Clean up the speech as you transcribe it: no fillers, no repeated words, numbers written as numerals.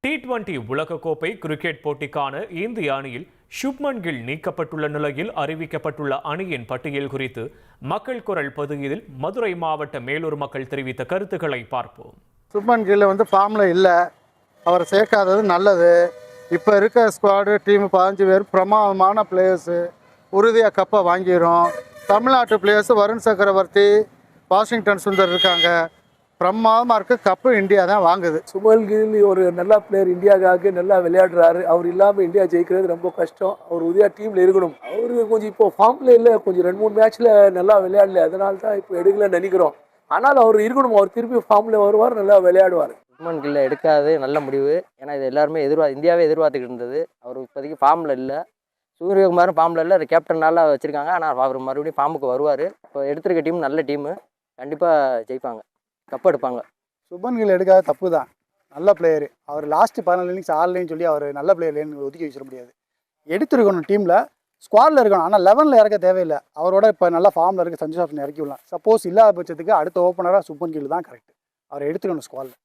T20 உலகக்கோப்பை cricket போட்டிக்கான இந்திய அணியில் சுப்மன் கில் நீக்கப்பட்டுள்ள நிலையில் அறிவிக்கப்பட்டுள்ள அணியின் பட்டியல் குறித்து மக்கள் குரல் பகுதியில் மதுரை மாவட்ட மேலூர் மக்கள் தெரிவித்த கருத்துக்களை பார்ப்போம். சுப்மன் கில் ஃபார்மில் இல்லை, அவர் சேர்க்காதது நல்லது. இப்போ இருக்க ஸ்குவாடு டீம் 15 பேர் பிரமாதமான பிளேயர்ஸு, உறுதியாக கப்பை வாங்கிடும். தமிழ்நாட்டு பிளேயர்ஸு வருண் சக்கரவர்த்தி, வாஷிங்டன் சுந்தர் இருக்காங்க. பிரமாதமாக இருக்குது. கப்பு இந்தியா தான் வாங்குது. சுப்மன் கில் ஒரு நல்ல பிளேயர், இந்தியாவுக்காக நல்லா விளையாடுறாரு. அவர் இல்லாமல் இந்தியா ஜெயிக்கிறது ரொம்ப கஷ்டம். அவர் உதயா டீமில் இருக்கணும். அவருக்கு கொஞ்சம் இப்போ ஃபார்மில் இல்லை, கொஞ்சம் 2-3 மேட்ச்சில் நல்லா விளையாடல, அதனால தான் இப்போ எடுக்கலன்னு நினைக்கிறோம். ஆனால் அவர் இருக்கணும், அவர் திருப்பி ஃபார்மில் வருவார், நல்லா விளையாடுவார். சுப்மன் கில்லை எடுக்காது நல்ல முடிவு. ஏன்னா இது எல்லாருமே இந்தியாவே எதிர்பார்த்துக்கிட்டு இருந்தது. அவர் இப்போதைக்கு ஃபார்மில் இல்லை, சூரியகுமாரும் ஃபார்மில் இல்லை, கேப்டனால வச்சுருக்காங்க. ஆனால் அவர் மறுபடியும் ஃபார்முக்கு வருவார். இப்போ எடுத்திருக்க டீம் நல்ல டீமு, கண்டிப்பாக ஜெயிப்பாங்க, கப் எடுப்பாங்க. சுப்மன் கில் எடுக்காத தப்பு தான், நல்ல பிளேயரு. அவர் லாஸ்ட்டு 14 இன்னிங்ஸ் ஆடலைன்னு சொல்லி அவர் நல்ல பிளேயர்லேன்னு ஒதுக்கி வச்சிட முடியாது. எடுத்துருக்கணும், டீமில் ஸ்குவாடில் இருக்கணும். ஆனால் 11ல் இறக்க தேவையில்லை. அவரோட இப்போ நல்ல ஃபார்மில் இருக்க சஞ்சு சாம்சன் இறக்கி விடலாம். சப்போஸ் இல்லாத பட்சத்துக்கு அடுத்த ஓப்பனராக சுப்மன் கில் தான் கரெக்ட். அவர் எடுத்துக்கணும் ஸ்குவாடில்.